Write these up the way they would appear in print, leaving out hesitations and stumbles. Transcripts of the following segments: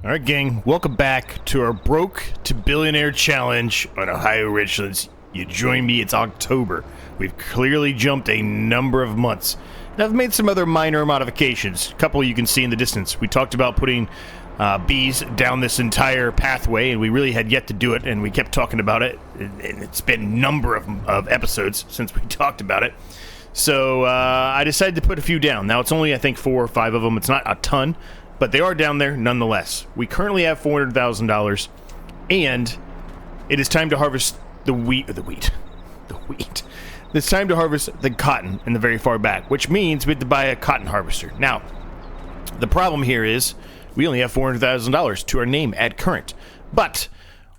Alright gang, welcome back to our Broke to Billionaire challenge on Ohio Richlands. You join me, it's October. We've clearly jumped a number of months. And I've made some other minor modifications. A couple you can see in the distance. We talked about putting bees down this entire pathway, and we really had yet to do it, and we kept talking about it. And it's been a number of episodes since we talked about it. So I decided to put a few down. Now it's only, I think, 4 or 5 of them. It's not a ton. But they are down there nonetheless. We currently have $400,000, and it is time to harvest the wheat. It's time to harvest the cotton in the very far back, which means we have to buy a cotton harvester. Now, the problem here is we only have $400,000 to our name at current, but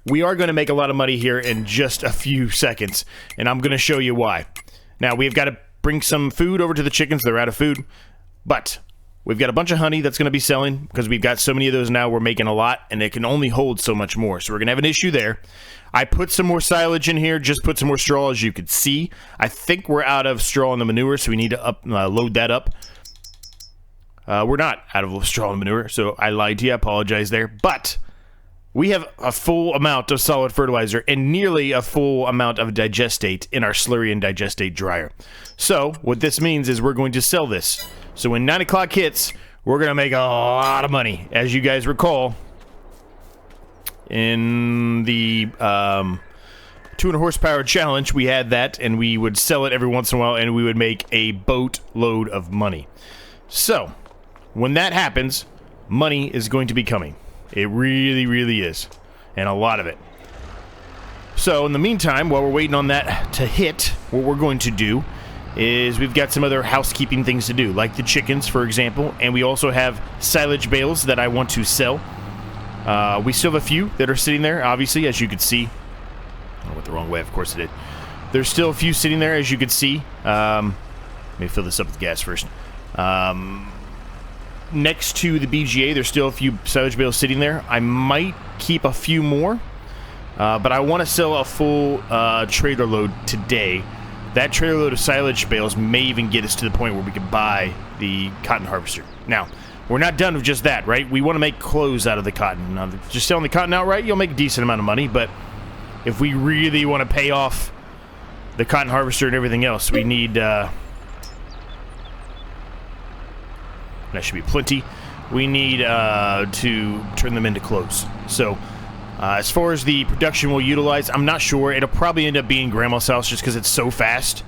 we are going to make a lot of money here in just a few seconds, and I'm going to show you why. Now, we've got to bring some food over to the chickens. They're out of food, but we've got a bunch of honey that's going to be selling because we've got so many of those now. We're making a lot, and it can only hold so much more. So we're going to have an issue there. I put some more silage in here, just put some more straw, as you could see. I think we're out of straw in the manure, so we need to load that up. We're not out of straw and manure, so I lied to you. I apologize there. But we have a full amount of solid fertilizer and nearly a full amount of digestate in our slurry and digestate dryer. So what this means is we're going to sell this. So when 9 o'clock hits, we're going to make a lot of money. As you guys recall, in the 200 horsepower challenge, we had that, and we would sell it every once in a while, and we would make a boatload of money. So, when that happens, money is going to be coming. It really, really is. And a lot of it. So, in the meantime, while we're waiting on that to hit, what we're going to do is we've got some other housekeeping things to do, like the chickens, for example, and we also have silage bales that I want to sell. We still have a few that are sitting there, obviously, as you could see. I went the wrong way, of course I did. There's still a few sitting there, as you could see. Let me fill this up with gas first. Next to the BGA, there's still a few silage bales sitting there. I might keep a few more, but I want to sell a full trailer load today. That trailer load of silage bales may even get us to the point where we can buy the cotton harvester. Now, we're not done with just that, right? We want to make clothes out of the cotton. Now, just selling the cotton outright, you'll make a decent amount of money, but if we really want to pay off the cotton harvester and everything else, we need, that should be plenty, we need to turn them into clothes. So, as far as the production we'll utilize, I'm not sure. It'll probably end up being Grandma's house just because it's so fast.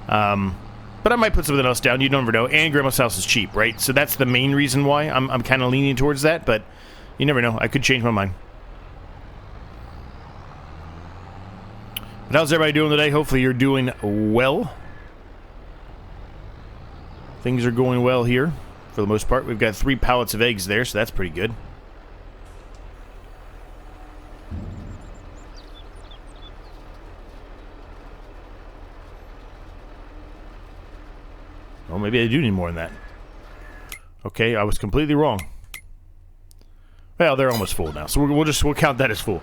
But I might put something else down. You never know. And Grandma's house is cheap, right? So that's the main reason why I'm kind of leaning towards that. But you never know. I could change my mind. But how's everybody doing today? Hopefully you're doing well. Things are going well here for the most part. We've got 3 pallets of eggs there, so that's pretty good. Well, maybe I do need more than that. Okay, I was completely wrong. Well, they're almost full now, so we'll count that as full.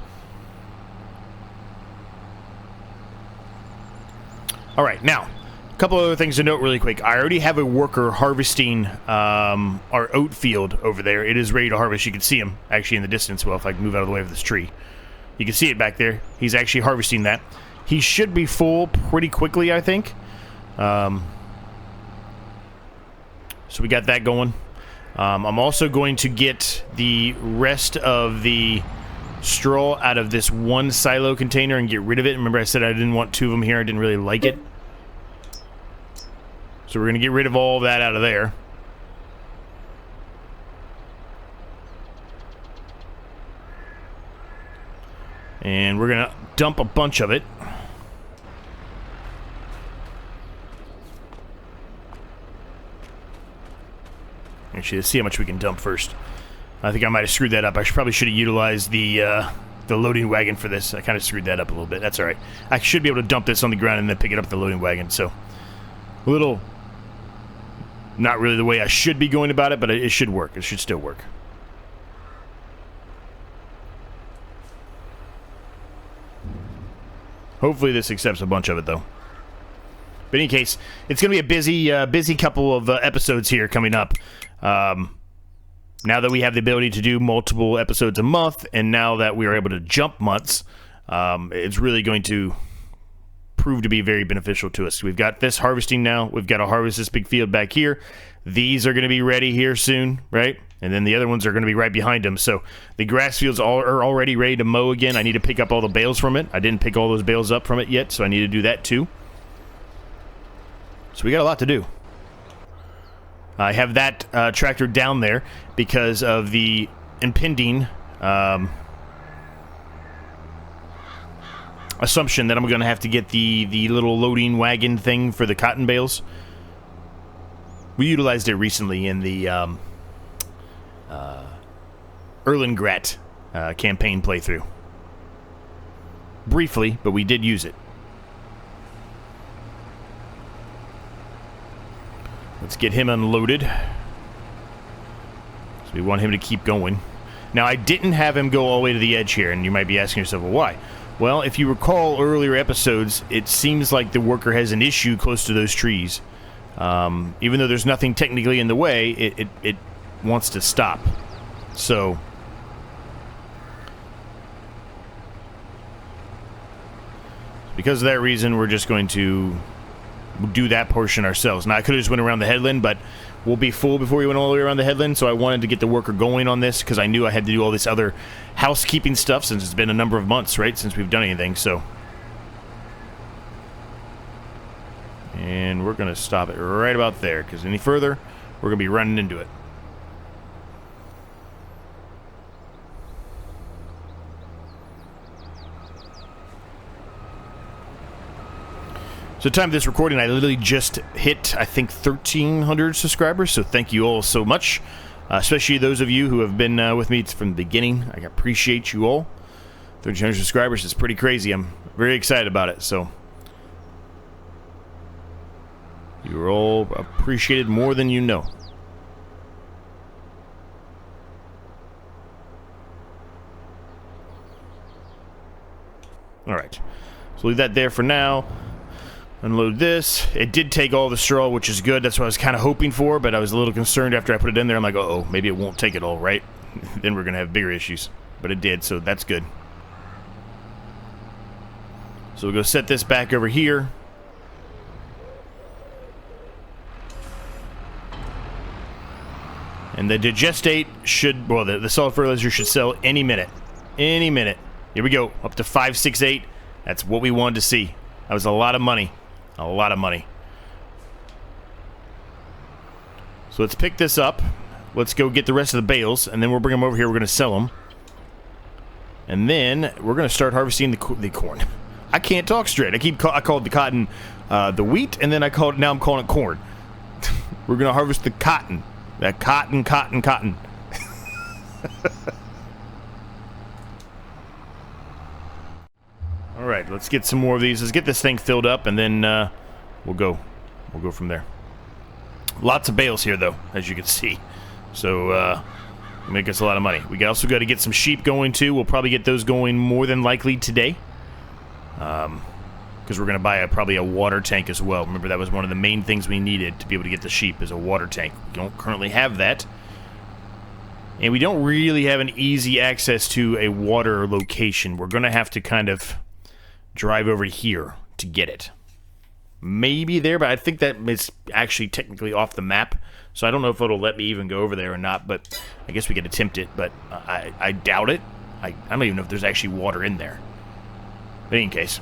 All right, now a couple other things to note really quick. I already have a worker harvesting our oat field over there. It is ready to harvest. You can see him actually in the distance. Well, if I can move out of the way of this tree, you can see it back there. He's actually harvesting that. He should be full pretty quickly, I think. So we got that going. I'm also going to get the rest of the straw out of this one silo container and get rid of it. Remember I said I didn't want 2 of them here. I didn't really like it. So we're going to get rid of all of that out of there. And we're going to dump a bunch of it. Actually, let's see how much we can dump first. I think I might have screwed that up. I probably should have utilized the loading wagon for this. I kind of screwed that up a little bit. That's all right. I should be able to dump this on the ground and then pick it up with the loading wagon. So, a little, not really the way I should be going about it, but it should work. It should still work. Hopefully this accepts a bunch of it, though. But in any case, it's going to be a busy couple of episodes here coming up. now that we have the ability to do multiple episodes a month, and now that we are able to jump months, it's really going to prove to be very beneficial to us. We've got this harvesting now. We've got to harvest this big field back here. These are going to be ready here soon, right? And then the other ones are going to be right behind them. So the grass fields are already ready to mow again. I need to pick up all the bales from it. I didn't pick all those bales up from it yet, so I need to do that too. So we got a lot to do. I have that tractor down there because of the impending assumption that I'm going to have to get the little loading wagon thing for the cotton bales. We utilized it recently in the Erlengrat campaign playthrough. Briefly, but we did use it. Let's get him unloaded. So we want him to keep going. Now, I didn't have him go all the way to the edge here, and you might be asking yourself, well, why? Well, if you recall earlier episodes, it seems like the worker has an issue close to those trees. Even though there's nothing technically in the way, it wants to stop. So because of that reason, we're just going to do that portion ourselves. Now, I could have just went around the headland, but we'll be full before we went all the way around the headland, so I wanted to get the worker going on this because I knew I had to do all this other housekeeping stuff since it's been a number of months, right, since we've done anything, so. And we're going to stop it right about there, because any further, we're going to be running into it. So time of this recording, I literally just hit, I think, 1,300 subscribers, so thank you all so much. Especially those of you who have been with me from the beginning. I appreciate you all. 1,300 subscribers is pretty crazy. I'm very excited about it, so. You're all appreciated more than you know. Alright, so leave that there for now. Unload this. It did take all the straw, which is good. That's what I was kind of hoping for, but I was a little concerned after I put it in there. I'm like, uh-oh, maybe it won't take it all, right? Then we're going to have bigger issues. But it did, so that's good. So we'll go set this back over here. And the digestate should, well, the solid fertilizer should sell any minute. Any minute. Here we go. Up to 568. That's what we wanted to see. That was a lot of money. A lot of money. So let's pick this up. Let's go get the rest of the bales, and then we'll bring them over here. We're going to sell them. And then we're going to start harvesting the corn. I can't talk straight. I called the cotton the wheat, and then now I'm calling it corn. We're going to harvest the cotton. That cotton. All right, let's get some more of these. Let's get this thing filled up, and then we'll go from there. Lots of bales here, though, as you can see. So make us a lot of money. We also got to get some sheep going too. We'll probably get those going more than likely today, because we're going to buy probably a water tank as well. Remember, that was one of the main things we needed to be able to get the sheep, is a water tank. We don't currently have that. And we don't really have an easy access to a water location. We're going to have to kind of drive over here to get it. Maybe there, but I think that is actually technically off the map. So I don't know if it'll let me even go over there or not, but I guess we could attempt it, but I doubt it. I don't even know if there's actually water in there. But in any case.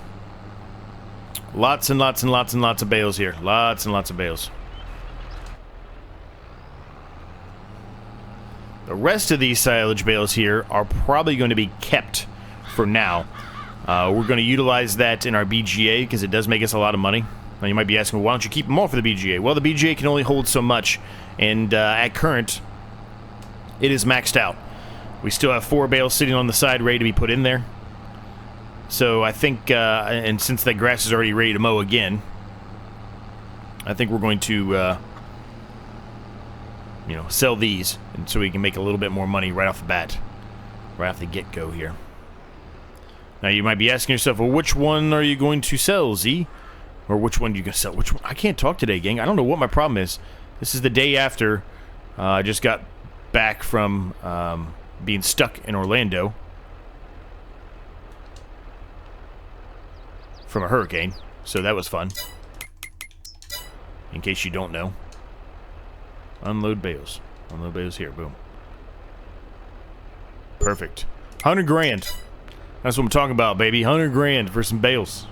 Lots and lots and lots and lots of bales here. Lots and lots of bales. The rest of these silage bales here are probably going to be kept for now. We're going to utilize that in our BGA because it does make us a lot of money. Now you might be asking, well, why don't you keep them all for the BGA? Well, the BGA can only hold so much, and at current, it is maxed out. We still have 4 bales sitting on the side ready to be put in there. So I think, and since that grass is already ready to mow again, I think we're going to, sell these, and so we can make a little bit more money right off the bat, right off the get-go here. Now you might be asking yourself, well, which one are you going to sell, Z? Or which one are you going to sell? Which one? I can't talk today, gang. I don't know what my problem is. This is the day after I just got back from being stuck in Orlando from a hurricane, so that was fun. In case you don't know. Unload bales. Unload bales here. Boom. Perfect. 100 grand. That's what I'm talking about, baby. 100 grand for some bales.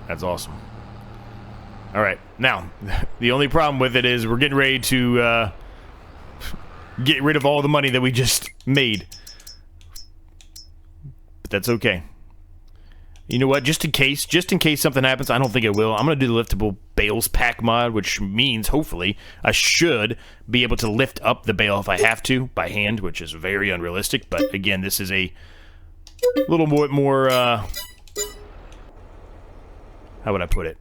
That's awesome. All right. Now, the only problem with it is we're getting ready to get rid of all the money that we just made. But that's okay. You know what? Just in case something happens, I don't think it will. I'm going to do the liftable bales pack mod, which means, hopefully, I should be able to lift up the bale if I have to by hand, which is very unrealistic. But again, this is a little bit more, how would I put it?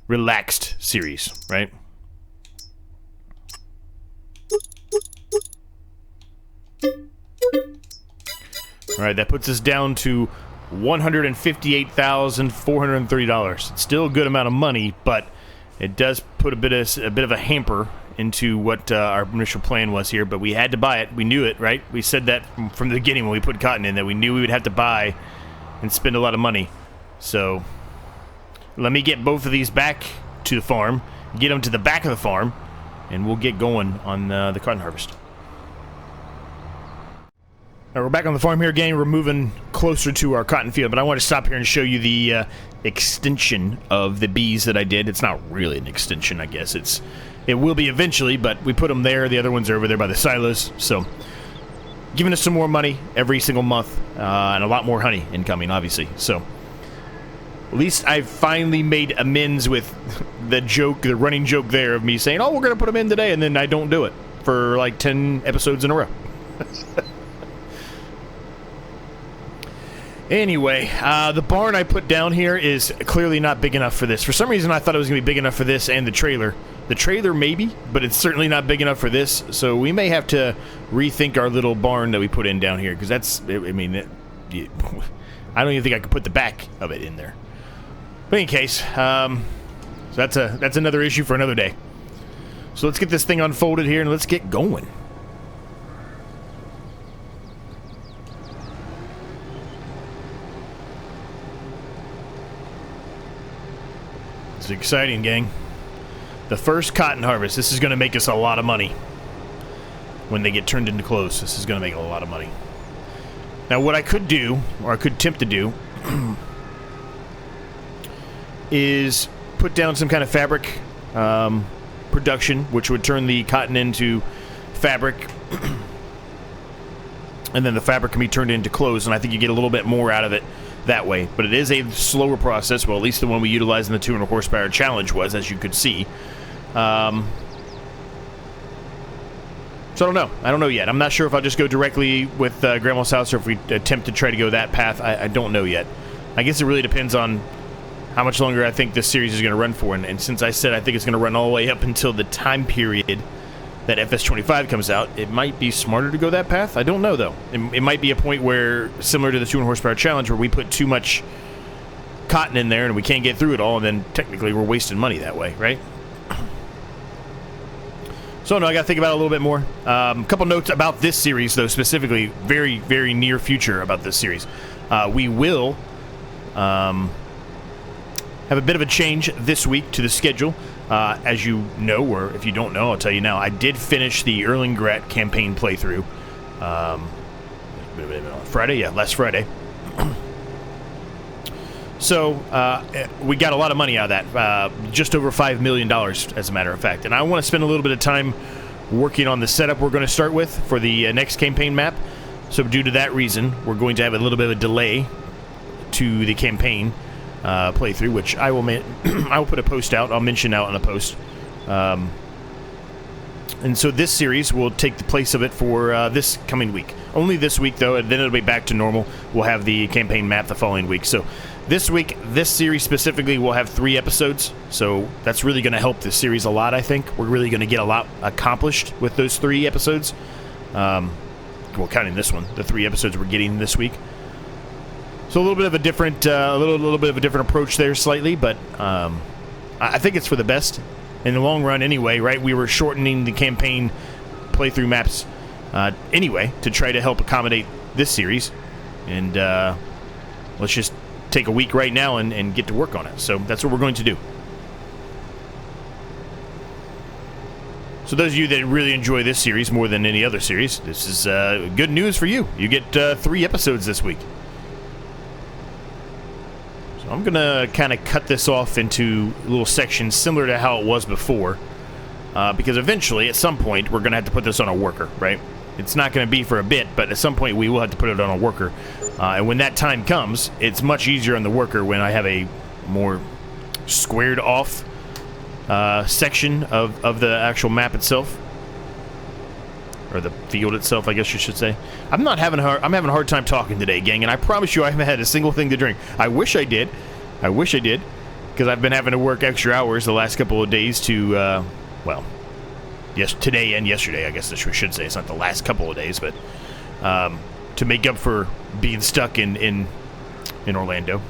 Relaxed series, right? Alright, that puts us down to $158,430. It's still a good amount of money, but it does put a bit of a hamper into what our initial plan was here, but we had to buy it. We knew it, right? We said that from the beginning when we put cotton in, that we knew we would have to buy and spend a lot of money. So, let me get both of these back to the farm, get them to the back of the farm, and we'll get going on the cotton harvest. All right, we're back on the farm here again. We're moving closer to our cotton field, but I want to stop here and show you the extension of the bees that I did. It's not really an extension, I guess. It will be eventually, but we put them there. The other ones are over there by the silos. So, giving us some more money every single month, and a lot more honey incoming, obviously. So, at least I finally made amends with the running joke there of me saying, "Oh, we're going to put them in today," and then I don't do it for like 10 episodes in a row. Anyway, the barn I put down here is clearly not big enough for this. For some reason, I thought it was going to be big enough for this and the trailer. The trailer, maybe, but it's certainly not big enough for this. So we may have to rethink our little barn that we put in down here, because that's, I mean, I don't even think I could put the back of it in there. But in any case, so that's another issue for another day. So let's get this thing unfolded here and let's get going. It's exciting, gang. The first cotton harvest. This is going to make us a lot of money. When they get turned into clothes, this is going to make a lot of money. Now, what I could do, or I could attempt to do, is put down some kind of fabric production, which would turn the cotton into fabric, and then the fabric can be turned into clothes, and I think you get a little bit more out of it that way. But it is a slower process. Well, at least the one we utilized in the 200 horsepower challenge was, as you could see. So I don't know. I don't know yet. I'm not sure if I'll just go directly with Grandma's house or if we attempt to try to go that path. I don't know yet. I guess it really depends on how much longer I think this series is going to run for. And since I said I think it's going to run all the way up until the time period that FS22 comes out, it might be smarter to go that path. I don't know, though. It might be a point where, similar to the 200 horsepower challenge, where we put too much cotton in there and we can't get through it all, and then technically we're wasting money that way, right? So, no, I got to think about it a little bit more. A couple notes about this series, though, specifically, very, very near future about this series. We will have a bit of a change this week to the schedule. As you know, or if you don't know, I'll tell you now, I did finish the Erlingrat campaign playthrough Friday? Yeah, last Friday. So, we got a lot of money out of that. Just over $5 million, as a matter of fact. And I want to spend a little bit of time working on the setup we're going to start with for the next campaign map. So, due to that reason, we're going to have a little bit of a delay to the campaign playthrough, which I will I will put a post out. I'll mention out on a post. And so this series will take the place of it for this coming week. Only this week, though, and then it'll be back to normal. We'll have the campaign map the following week. So this week, this series specifically, will have 3 episodes. So that's really going to help this series a lot, I think. We're really going to get a lot accomplished with those 3 episodes. Well, counting this one, the 3 episodes we're getting this week. So a little bit of a different, little bit of a different approach there, slightly, but I think it's for the best. in the long run anyway, right? We were shortening the campaign playthrough maps anyway to try to help accommodate this series. And let's just take a week right now and get to work on it. So that's what we're going to do. So those of you that really enjoy this series more than any other series, this is good news for you. You get 3 episodes this week. So I'm going to kind of cut this off into little sections similar to how it was before. Because eventually, at some point, we're going to have to put this on a worker, right? It's not going to be for a bit, but at some point we will have to put it on a worker. And when that time comes, it's much easier on the worker when I have a more squared off section of the actual map itself, or the field itself, I guess you should say. I'm having a hard time talking today, gang, and I promise you I haven't had a single thing to drink. I wish I did, because I've been having to work extra hours the last couple of days to, well, yes, today and yesterday, I guess I should say. It's not the last couple of days, but to make up for being stuck in Orlando.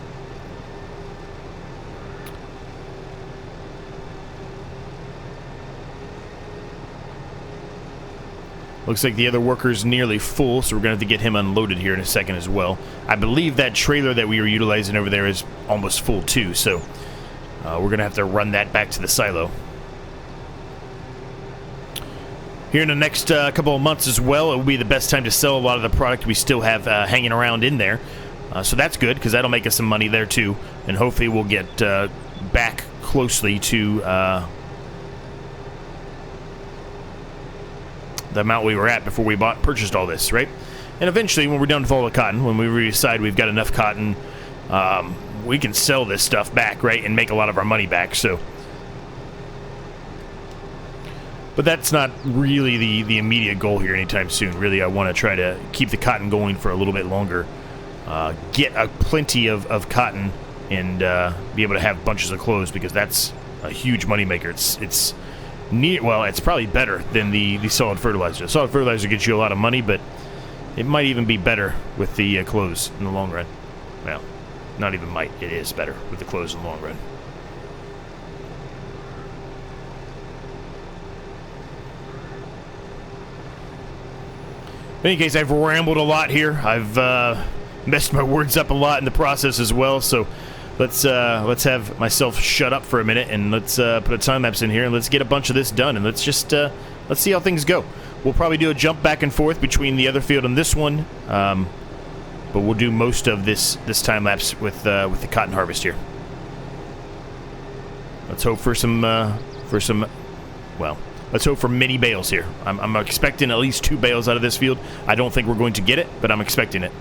Looks like the other worker's nearly full, so we're going to have to get him unloaded here in a second as well. I believe that trailer that we were utilizing over there is almost full too, so we're going to have to run that back to the silo. Here in the next couple of months as well, it will be the best time to sell a lot of the product we still have hanging around in there. So that's good, because that'll make us some money there too, and hopefully we'll get back closely to the amount we were at before we purchased all this, right? And eventually, when we're done with all the cotton, when we decide we've got enough cotton, we can sell this stuff back, right, and make a lot of our money back. So, but that's not really the immediate goal here anytime soon. Really, I want to try to keep the cotton going for a little bit longer, get plenty of cotton, and be able to have bunches of clothes, because that's a huge moneymaker. It's well, it's probably better than the solid fertilizer. Solid fertilizer gets you a lot of money, but it might even be better with the clothes in the long run. Well, not even might. It is better with the clothes in the long run. In any case, I've rambled a lot here. I've messed my words up a lot in the process as well, so let's have myself shut up for a minute, and let's put a time lapse in here, and let's get a bunch of this done, and let's just let's see how things go. We'll probably do a jump back and forth between the other field and this one, but we'll do most of this time lapse with the cotton harvest here. Let's hope for some well, let's hope for many bales here. I'm expecting at least 2 bales out of this field. I don't think we're going to get it, but I'm expecting it.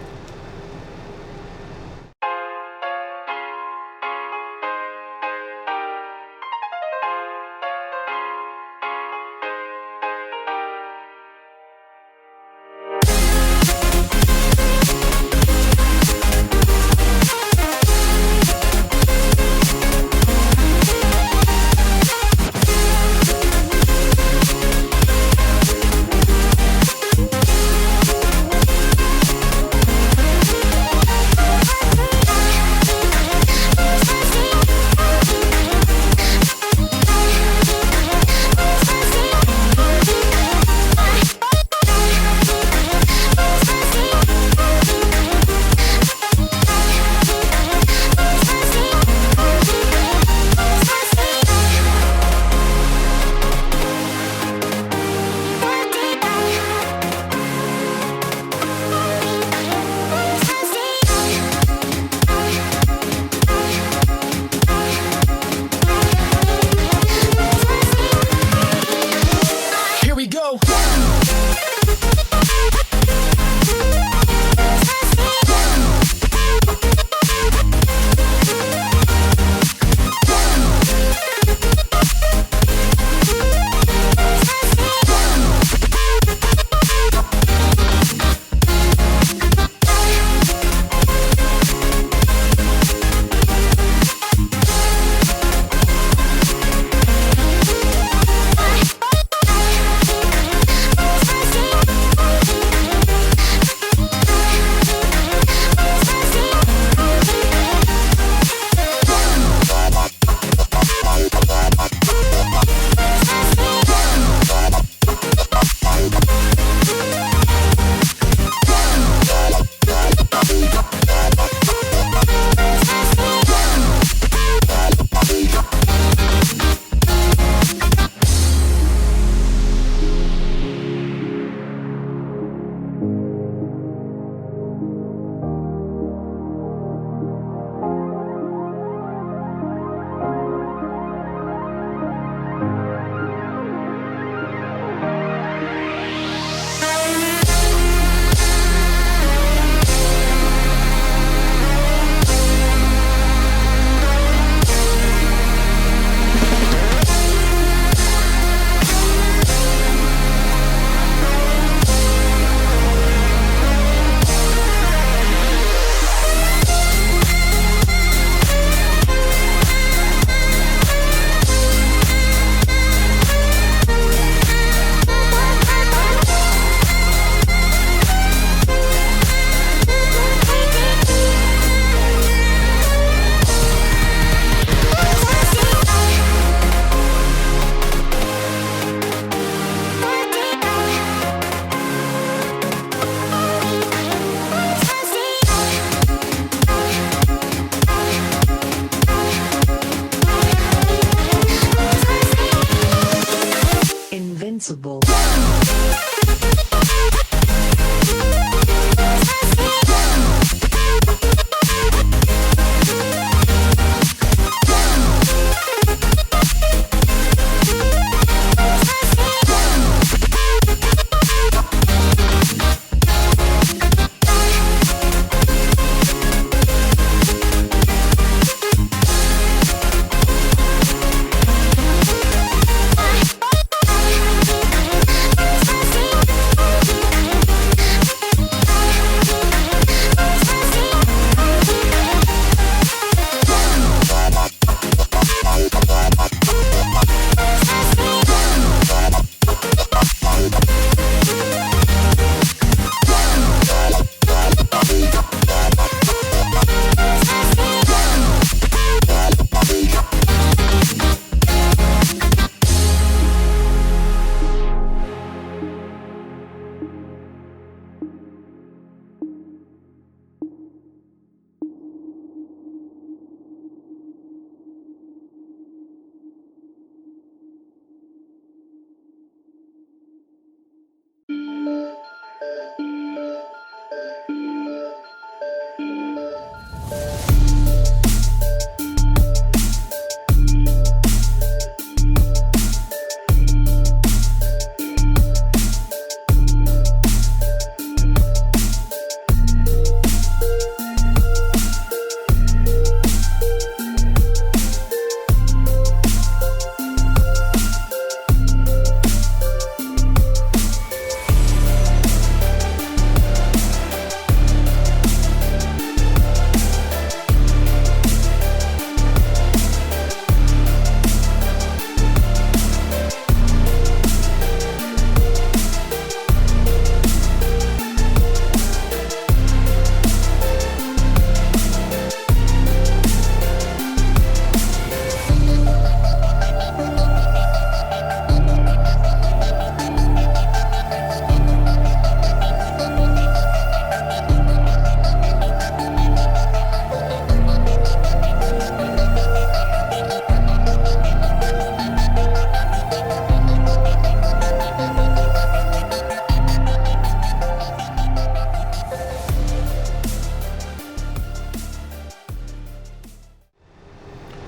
possible.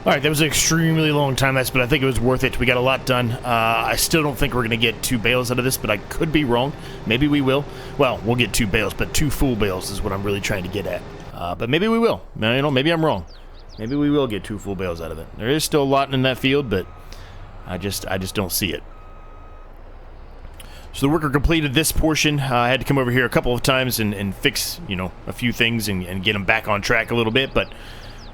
Alright, that was an extremely long time, but I think it was worth it. We got a lot done. I still don't think we're going to get 2 bales out of this, but I could be wrong. Maybe we will. Well, we'll get 2 bales, but 2 full bales is what I'm really trying to get at. But maybe we will. You know, maybe I'm wrong. Maybe we will get 2 full bales out of it. There is still a lot in that field, but I just don't see it. So the worker completed this portion. I had to come over here a couple of times and fix, you know, a few things and get them back on track a little bit, but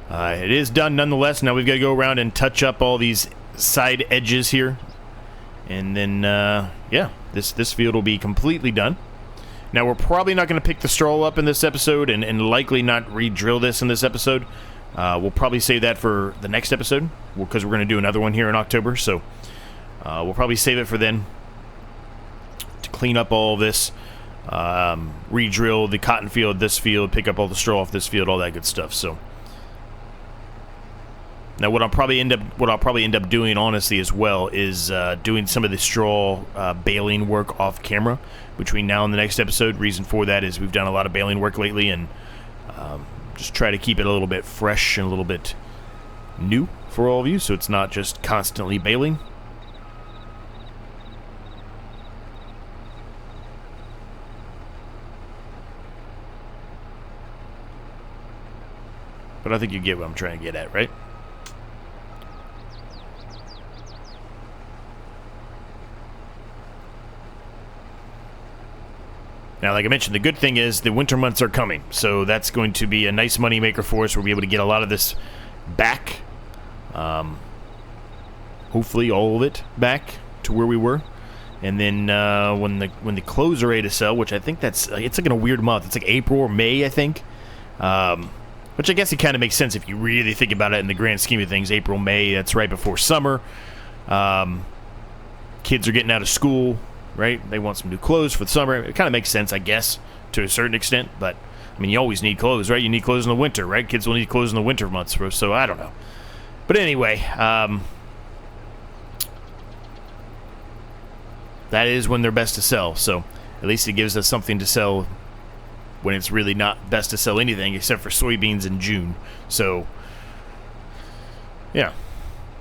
it is done nonetheless. Now we've got to go around and touch up all these side edges here. And then, yeah, this field will be completely done. Now we're probably not going to pick the straw up in this episode and likely not re-drill this in this episode. We'll probably save that for the next episode because we're going to do another one here in October. So we'll probably save it for then to clean up all this, re-drill the cotton field, this field, pick up all the straw off this field, all that good stuff. So now what I'll probably end up doing, honestly, as well, is doing some of the straw baling work off camera between now and the next episode. Reason for that is we've done a lot of baling work lately, and just try to keep it a little bit fresh and a little bit new for all of you, so it's not just constantly baling. But I think you get what I'm trying to get at, right? Now, like I mentioned, the good thing is the winter months are coming, so that's going to be a nice money maker for us. We'll be able to get a lot of this back, hopefully all of it back to where we were. And then when the clothes are ready to sell, which I think it's like in a weird month. It's like April or May, I think. Which I guess it kind of makes sense if you really think about it in the grand scheme of things. April, May, that's right before summer. Kids are getting out of school. Right? They want some new clothes for the summer. It kind of makes sense, I guess, to a certain extent. But, I mean, you always need clothes, right? You need clothes in the winter, right? Kids will need clothes in the winter months. So, I don't know. But anyway, that is when they're best to sell. So at least it gives us something to sell when it's really not best to sell anything except for soybeans in June. So yeah,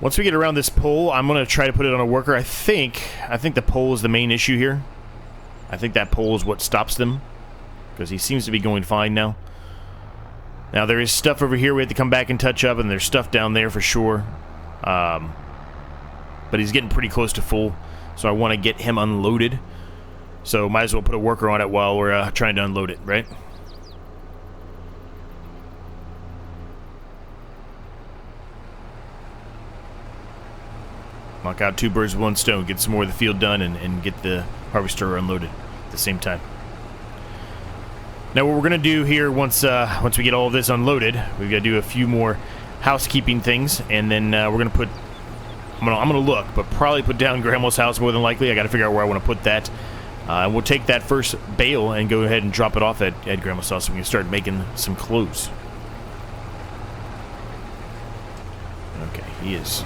once we get around this pole, I'm gonna try to put it on a worker. I think the pole is the main issue here. I think that pole is what stops them, because he seems to be going fine now. Now there is stuff over here we have to come back and touch up, and there's stuff down there for sure. But he's getting pretty close to full, so I want to get him unloaded. So might as well put a worker on it while we're trying to unload it, right? Knock out 2 birds with 1 stone, get some more of the field done, and get the harvester unloaded at the same time. Now what we're going to do here, once we get all of this unloaded, we've got to do a few more housekeeping things, and then we're going to put... I'm gonna look, but probably put down Grandma's house more than likely. I got to figure out where I want to put that. And we'll take that first bale and go ahead and drop it off at Grandma's house so we can start making some clothes. Okay, he is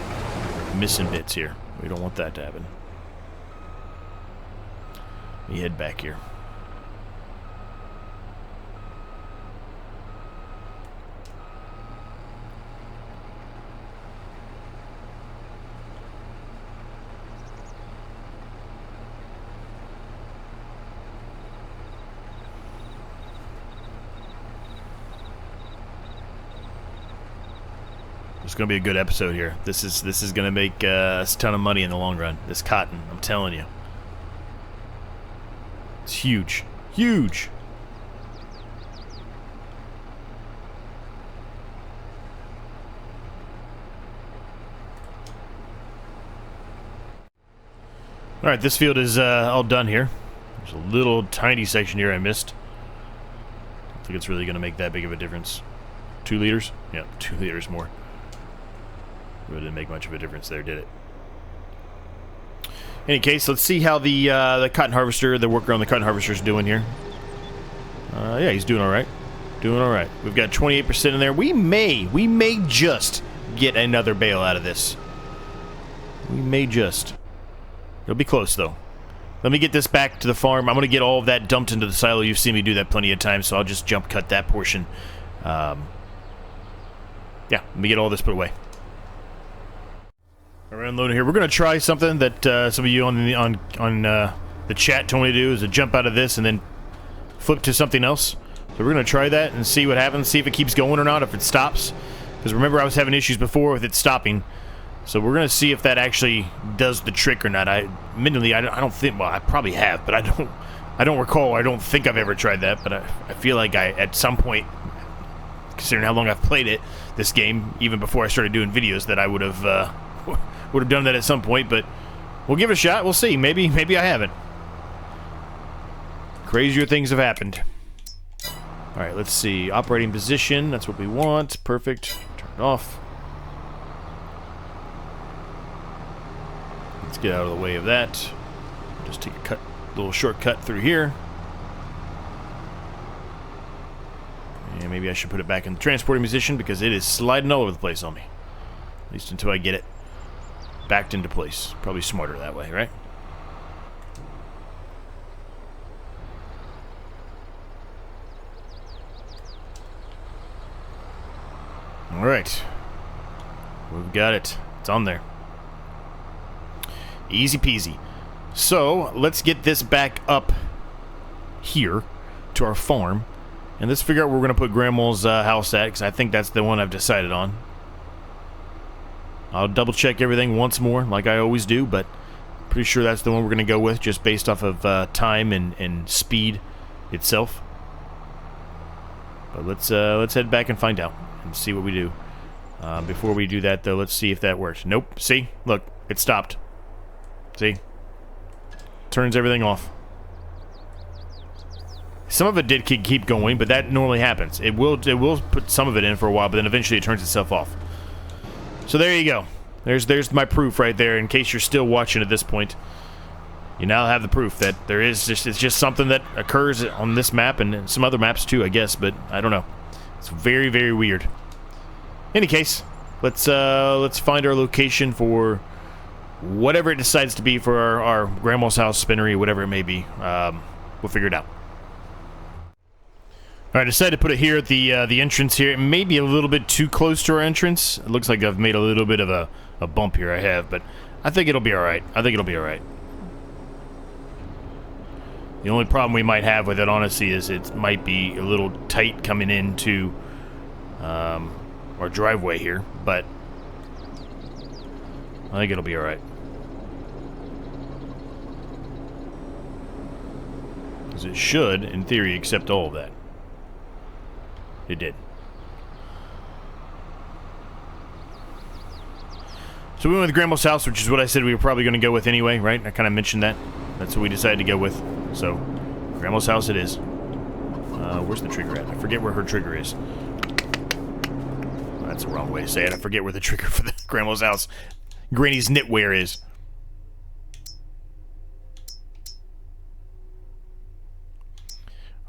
missing bits here. We don't want that to happen. Let me head back here. It's going to be a good episode here. This is going to make us a ton of money in the long run. This cotton, I'm telling you. It's huge. Huge! Alright, this field is all done here. There's a little tiny section here I missed. I don't think it's really going to make that big of a difference. 2 liters? Yeah, 2 liters more. Really didn't make much of a difference there, did it? In any case, let's see how the cotton harvester, the worker on the cotton harvester, is doing here. Yeah, he's doing all right. Doing all right. We've got 28% in there. We may just get another bale out of this. We may just. It'll be close though. Let me get this back to the farm. I'm going to get all of that dumped into the silo. You've seen me do that plenty of times, so I'll just jump cut that portion. Yeah, let me get all this put away. We're unloading here. We're going to try something that some of you on the chat told me to do, is to jump out of this and then flip to something else. So we're going to try that and see what happens, see if it keeps going or not, if it stops. Because remember, I was having issues before with it stopping. So we're going to see if that actually does the trick or not. Admittedly, I don't think, well, I probably have, but I don't recall. I don't think I've ever tried that, but I feel like at some point, considering how long I've played it, this game, even before I started doing videos, that I would have done that at some point, but we'll give it a shot. We'll see. Maybe I haven't. Crazier things have happened. All right, let's see. Operating position. That's what we want. Perfect. Turn it off. Let's get out of the way of that. Just take a little shortcut through here. And maybe I should put it back in the transporting position because it is sliding all over the place on me. At least until I get it backed into place. Probably smarter that way, right? Alright. We've got it. It's on there. Easy peasy. So, let's get this back up here to our farm. And let's figure out where we're going to put Grandma's house at, because I think that's the one I've decided on. I'll double check everything once more, like I always do, but pretty sure that's the one we're going to go with, just based off of time and speed itself. But let's head back and find out and see what we do. Before we do that, though, let's see if that works. Nope. See? Look, it stopped. See? Turns everything off. Some of it did keep going, but that normally happens. It will put some of it in for a while, but then eventually it turns itself off. So there you go. There's my proof right there. In case you're still watching at this point, you now have the proof that it's just something that occurs on this map and some other maps too, I guess. But I don't know. It's very, very weird. In any case, let's find our location for whatever it decides to be for our grandma's house, spinnery, whatever it may be. We'll figure it out. All right, I decided to put it here at the entrance here. It may be a little bit too close to our entrance. It looks like I've made a little bit of a bump here. I have, but I think it'll be all right. I think it'll be all right. The only problem we might have with it, honestly, is it might be a little tight coming into our driveway here, but I think it'll be all right. Because it should, in theory, accept all of that. It did. So we went with Grandma's house, which is what I said we were probably going to go with anyway, right? I kind of mentioned that. That's what we decided to go with. So, Grandma's house it is. Where's the trigger at? I forget where her trigger is. That's the wrong way to say it. I forget where the trigger for the Grandma's house, Granny's knitwear is.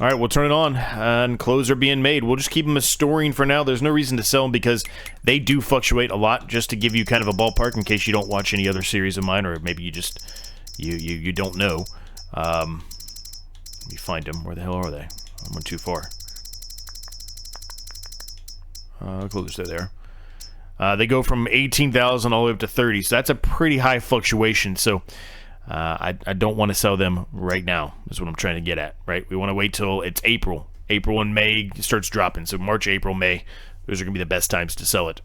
Alright, we'll turn it on, and clothes are being made. We'll just keep them as storing for now. There's no reason to sell them because they do fluctuate a lot, just to give you kind of a ballpark in case you don't watch any other series of mine, or maybe you just, you don't know. Let me find them. Where the hell are they? I went too far. Clothes, they're there. They go from 18,000 all the way up to 30, so that's a pretty high fluctuation, so I don't want to sell them right now, is what I'm trying to get at, right? We want to wait till it's April. April and May starts dropping, so March, April, May, those are going to be the best times to sell it.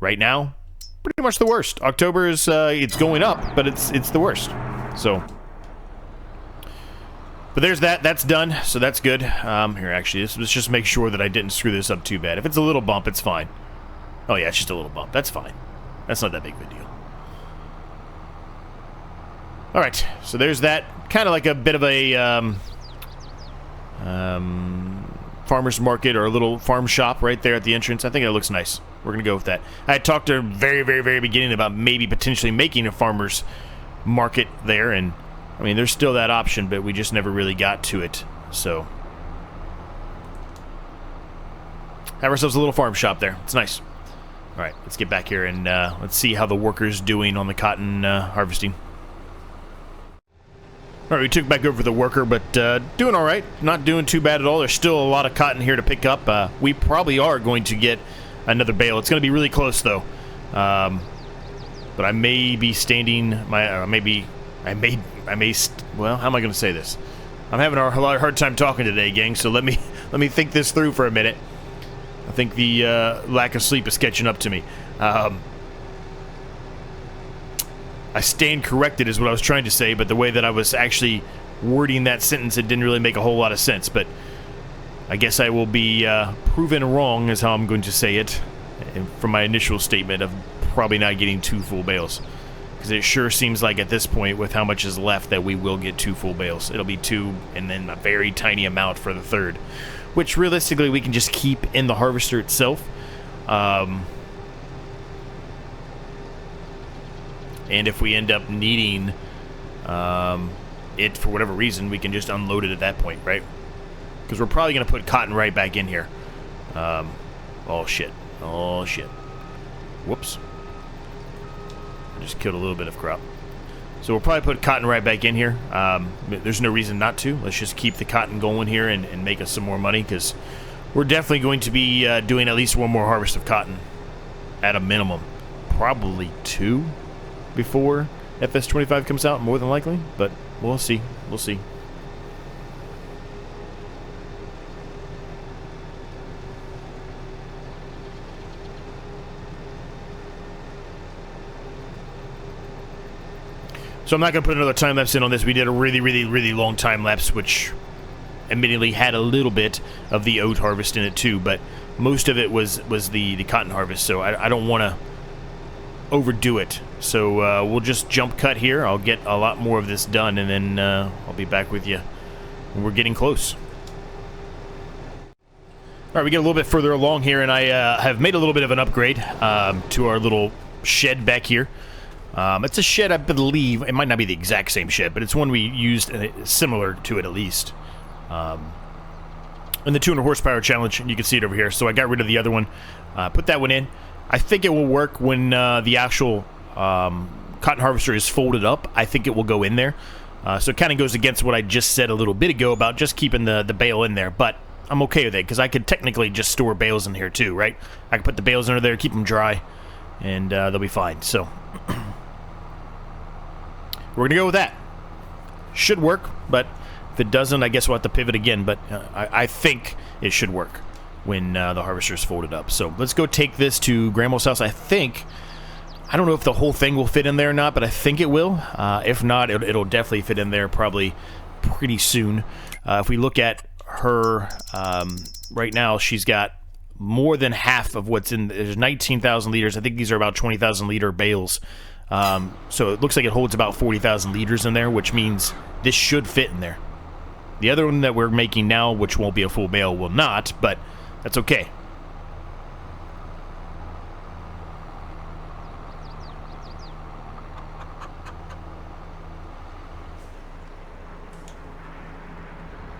Right now, pretty much the worst. October is, it's going up, but it's the worst. So, but there's that. That's done, so that's good. Here, actually, let's just make sure that I didn't screw this up too bad. If it's a little bump, it's fine. Oh, yeah, it's just a little bump. That's fine. That's not that big of a deal. Alright, so there's that. Kind of like a bit of a farmer's market or a little farm shop right there at the entrance. I think it looks nice. We're going to go with that. I had talked to her very, very, very beginning about maybe potentially making a farmer's market there, and I mean, there's still that option, but we just never really got to it. So, have ourselves a little farm shop there. It's nice. Alright, let's get back here and let's see how the workers doing on the cotton harvesting. Alright, we took back over the worker, but doing alright. Not doing too bad at all. There's still a lot of cotton here to pick up. We probably are going to get another bale. It's going to be really close, though. But I may be standing my... well, how am I going to say this? I'm having a hard time talking today, gang, so let me think this through for a minute. I think the lack of sleep is catching up to me. I stand corrected is what I was trying to say, but the way that I was actually wording that sentence, it didn't really make a whole lot of sense. But I guess I will be proven wrong is how I'm going to say it from my initial statement of probably not getting 2 full bales. Because it sure seems like at this point, with how much is left, that we will get 2 full bales. It'll be 2 and then a very tiny amount for the 3rd. Which realistically we can just keep in the harvester itself. And if we end up needing it for whatever reason, we can just unload it at that point, right? Because we're probably going to put cotton right back in here. Oh, shit. Oh, shit. Whoops. I just killed a little bit of crop. So we'll probably put cotton right back in here. There's no reason not to. Let's just keep the cotton going here and make us some more money, because we're definitely going to be doing at least 1 more harvest of cotton at a minimum. Probably 2 before FS22 comes out, more than likely, but we'll see. We'll see. So I'm not going to put another time lapse in on this. We did a really, really, really long time lapse, which admittedly had a little bit of the oat harvest in it too, but most of it was the cotton harvest, so I don't want to overdo it. So we'll just jump cut here. I'll get a lot more of this done, and then I'll be back with you when we're getting close. Alright, we get a little bit further along here, and I have made a little bit of an upgrade to our little shed back here. It's a shed, I believe. It might not be the exact same shed, but it's one we used similar to it at least. In the 200 horsepower challenge, and you can see it over here. So I got rid of the other one, put that one in. I think it will work when the actual cotton cotton harvester is folded up, I think it will go in there. So it kind of goes against what I just said a little bit ago about just keeping the bale in there, but I'm okay with it because I could technically just store bales in here too, right? I can put the bales under there, keep them dry, and they'll be fine. So we're gonna go with that. Should work, but if it doesn't, I guess we'll have to pivot again. But I think it should work when the harvester is folded up. So let's go take this to Grandma's house. I don't know if the whole thing will fit in there or not, but I think it will. If not, it'll definitely fit in there probably pretty soon. If we look at her right now, she's got more than half of what's in. There's 19,000 liters. I think these are about 20,000 liter bales. So it looks like it holds about 40,000 liters in there, which means this should fit in there. The other one that we're making now, which won't be a full bale, will not, but that's okay.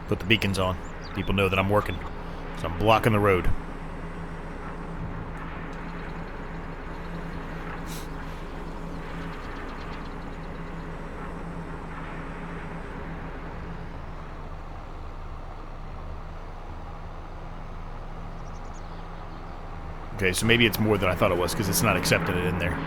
Put the beacons on. People know that I'm working. So I'm blocking the road. Okay, so maybe it's more than I thought it was because it's not accepting it in there.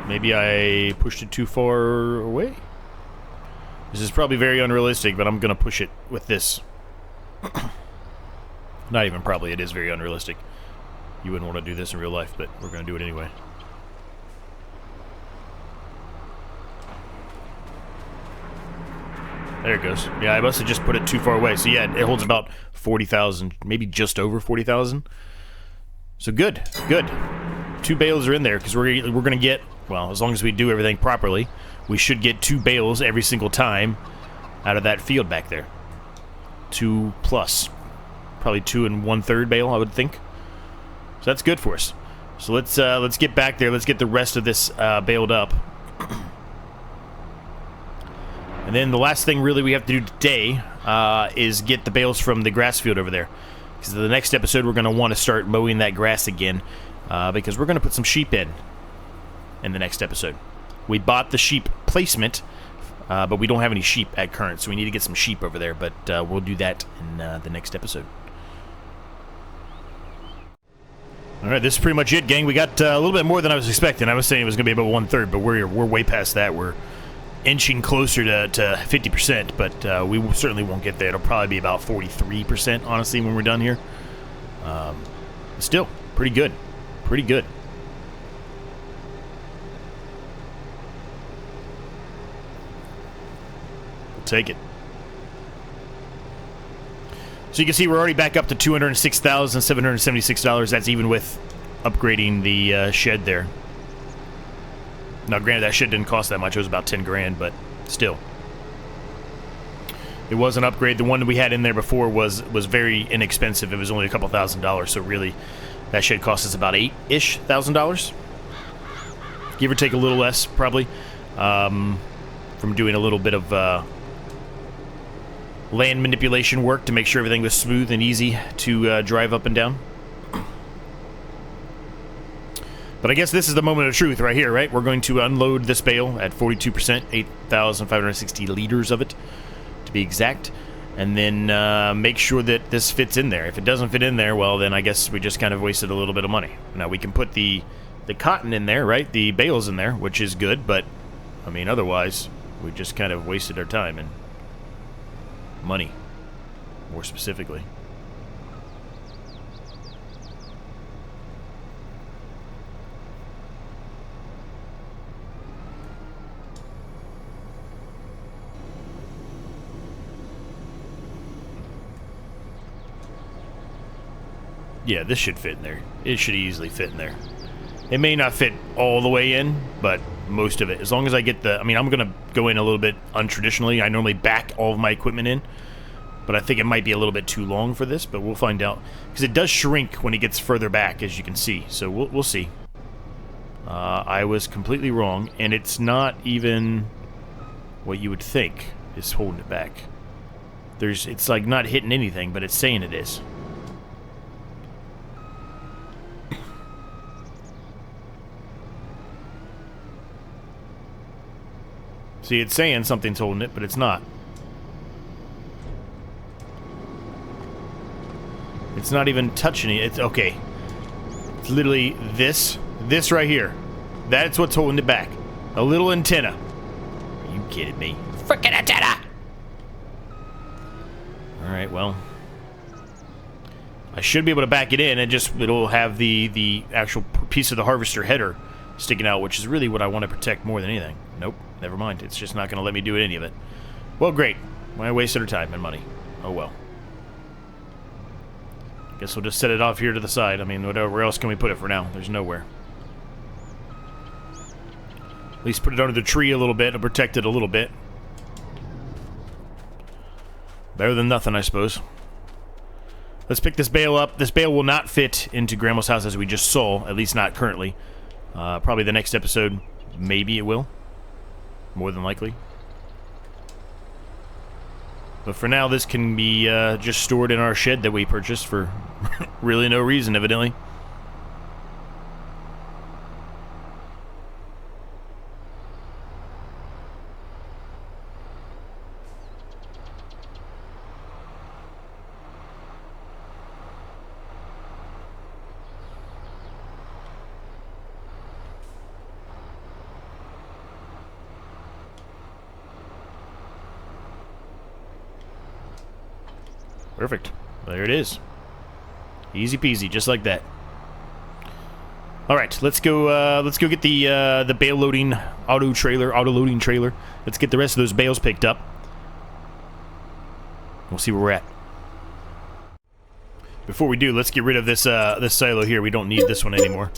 Maybe I pushed it too far away? This is probably very unrealistic, but I'm going to push it with this. Not even probably, it is very unrealistic. You wouldn't want to do this in real life, but we're going to do it anyway. There it goes. Yeah, I must have just put it too far away. So yeah, it holds about 40,000, maybe just over 40,000. So good, good. 2 bales are in there because we're going to get, well, as long as we do everything properly, we should get 2 bales every single time out of that field back there. 2 plus. Probably 2 1/3 bale, I would think. So that's good for us. So let's get back there. Let's get the rest of this baled up. And then the last thing really we have to do today is get the bales from the grass field over there. Because the next episode we're going to want to start mowing that grass again. Because we're going to put some sheep in the next episode. We bought the sheep placement, but we don't have any sheep at current, so we need to get some sheep over there, but we'll do that in the next episode. Alright, this is pretty much it, gang. We got a little bit more than I was expecting. I was saying it was going to be about 1/3, but we're way past that. We're inching closer to 50%, but we certainly won't get there. It'll probably be about 43%, honestly, when we're done here. Still, pretty good. Pretty good. We'll take it. So you can see we're already back up to $206,776. That's even with upgrading the shed there. Now, granted, that shed didn't cost that much. It was about 10 grand, but still. It was an upgrade. The one that we had in there before was very inexpensive. It was only a couple $1,000, so really that shed cost us about $8-ish thousand. Give or take a little less, probably, from doing a little bit of land manipulation work to make sure everything was smooth and easy to drive up and down. But I guess this is the moment of truth right here, right? We're going to unload this bale at 42%, 8,560 liters of it, to be exact. And then make sure that this fits in there. If it doesn't fit in there, well, then I guess we just kind of wasted a little bit of money. Now, we can put the cotton in there, right? The bales in there, which is good, but, I mean, otherwise, we just kind of wasted our time and money, more specifically. Yeah, this should fit in there. It should easily fit in there. It may not fit all the way in, but most of it. As long as I get the... I mean, I'm going to go in a little bit untraditionally. I normally back all of my equipment in, but I think it might be a little bit too long for this, but we'll find out. Because it does shrink when it gets further back, as you can see. So we'll see. I was completely wrong, and it's not even what you would think is holding it back. It's like not hitting anything, but it's saying it is. See, it's saying something's holding it, but it's not. It's not even touching it. It's okay. It's literally this right here. That's what's holding it back. A little antenna. Are you kidding me? Freaking antenna! Alright, well. I should be able to back it in and it'll have the actual piece of the harvester header sticking out, which is really what I want to protect more than anything. Nope, never mind. It's just not going to let me do any of it. Well, great. I wasted her time and money. Oh well. Guess we'll just set it off here to the side. I mean, where else can we put it for now? There's nowhere. At least put it under the tree a little bit and protect it a little bit. Better than nothing, I suppose. Let's pick this bale up. This bale will not fit into Grandma's house as we just saw, at least not currently. Probably the next episode, maybe it will. More than likely. But for now, this can be just stored in our shed that we purchased for really no reason, evidently. Perfect. There it is. Easy peasy, just like that. All right, let's go get the bale loading auto-loading trailer. Let's get the rest of those bales picked up. We'll see where we're at. Before we do, let's get rid of this this silo here. We don't need this one anymore.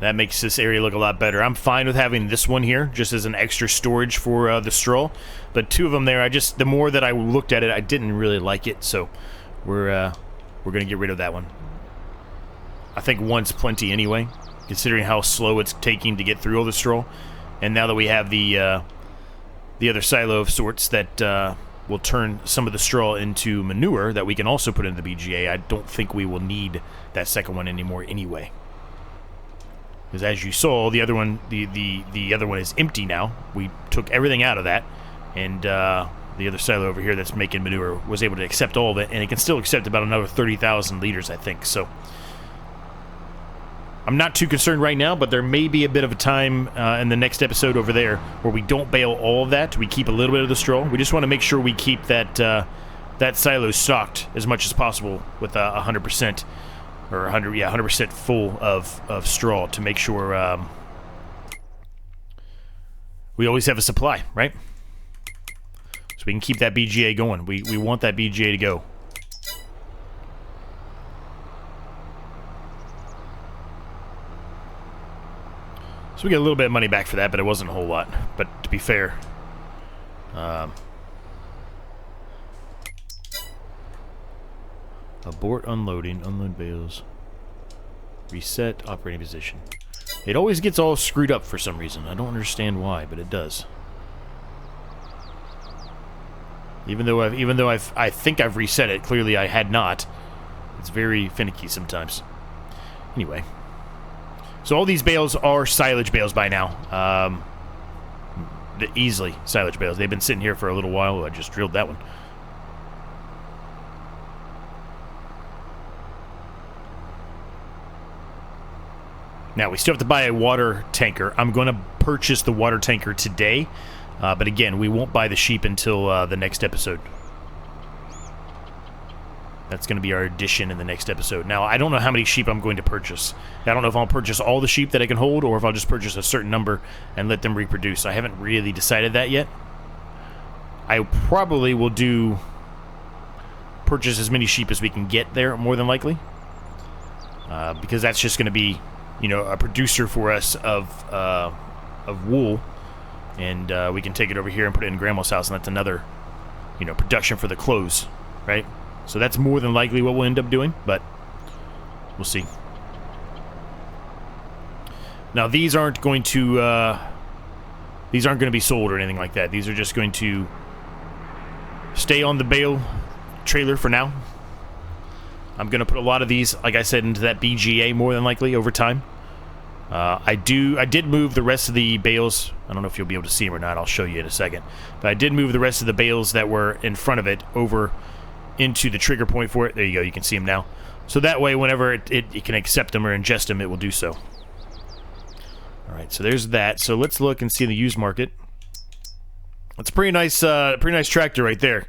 That makes this area look a lot better. I'm fine with having this one here, just as an extra storage for the straw. But two of them there, the more that I looked at it, I didn't really like it. So we're gonna get rid of that one. I think one's plenty anyway, considering how slow it's taking to get through all the straw. And now that we have the other silo of sorts that will turn some of the straw into manure that we can also put in the BGA, I don't think we will need that second one anymore anyway. Because as you saw, the other one, the other one is empty now. We took everything out of that, and the other silo over here that's making manure was able to accept all of it, and it can still accept about another 30,000 liters, I think. So I'm not too concerned right now, but there may be a bit of a time in the next episode over there where we don't bale all of that. We keep a little bit of the straw. We just want to make sure we keep that that silo stocked as much as possible with 100%. Or 100% full of straw to make sure we always have a supply, right? So we can keep that BGA going. We want that BGA to go. So we get a little bit of money back for that, but it wasn't a whole lot. But to be fair, abort unloading, unload bales, reset operating position. It always gets all screwed up for some reason. I don't understand why, but it does. Even though I think I've reset it, clearly I had not. It's very finicky sometimes. Anyway, so all these bales are silage bales by now. Easily silage bales. They've been sitting here for a little while. I just drilled that one. Now, we still have to buy a water tanker. I'm going to purchase the water tanker today. But again, we won't buy the sheep until the next episode. That's going to be our addition in the next episode. Now, I don't know how many sheep I'm going to purchase. I don't know if I'll purchase all the sheep that I can hold, or if I'll just purchase a certain number and let them reproduce. I haven't really decided that yet. I probably will purchase as many sheep as we can get there, more than likely. Because that's just going to be, you know, a producer for us of wool, and we can take it over here and put it in Grandma's house, and that's another, you know, production for the clothes, right? So that's more than likely what we'll end up doing, but we'll see. Now these aren't going to be sold or anything like that. These are just going to stay on the bale trailer for now. I'm going to put a lot of these, like I said, into that BGA more than likely over time. I did move the rest of the bales. I don't know if you'll be able to see them or not. I'll show you in a second. But I did move the rest of the bales that were in front of it over into the trigger point for it. There you go. You can see them now. So that way, whenever it can accept them or ingest them, it will do so. All right, so there's that. So let's look and see the used market. That's a pretty nice tractor right there,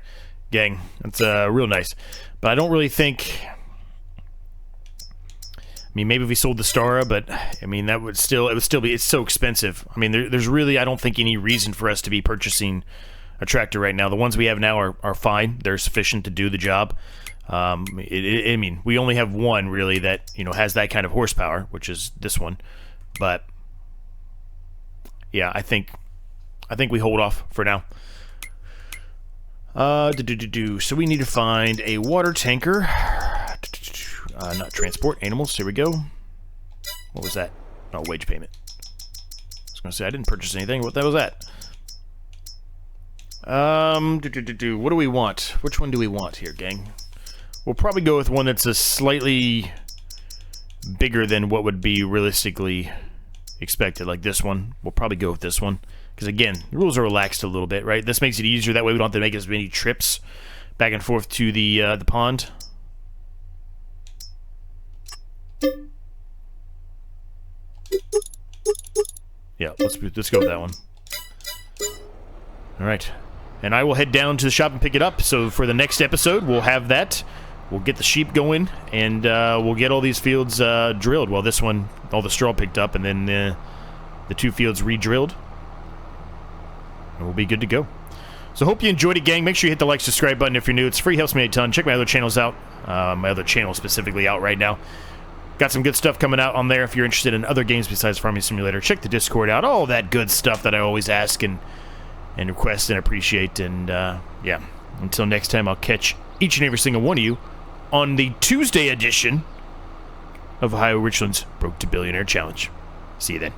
gang. That's real nice. But I don't really think. I mean, maybe if we sold the Stara, but I mean it would still be. It's so expensive. I mean, there's really, I don't think, any reason for us to be purchasing a tractor right now. The ones we have now are fine. They're sufficient to do the job. I mean, we only have one really that has that kind of horsepower, which is this one. But yeah, I think we hold off for now. So we need to find a water tanker. Not transport animals. Here we go. What was that? Oh, wage payment. I was gonna say I didn't purchase anything. What the hell was that? What do we want? Which one do we want here, gang? We'll probably go with one that's a slightly bigger than what would be realistically expected, like this one. We'll probably go with this one because, again, the rules are relaxed a little bit, right? This makes it easier. That way we don't have to make as many trips back and forth to the pond. Yeah, let's go with that one. All right, and I will head down to the shop and pick it up. So for the next episode, we'll have that. We'll get the sheep going, and we'll get all these fields drilled. Well, this one, all the straw picked up, and then the 2 fields re-drilled, and we'll be good to go. So hope you enjoyed it, gang. Make sure you hit the like, subscribe button if you're new. It's free, helps me a ton. Check my other channels out. My other channel specifically out right now. Got some good stuff coming out on there if you're interested in other games besides Farming Simulator. Check the Discord out. All that good stuff that I always ask and request and appreciate. And, yeah, until next time, I'll catch each and every single one of you on the Tuesday edition of Ohio Richlands Broke to Billionaire Challenge. See you then.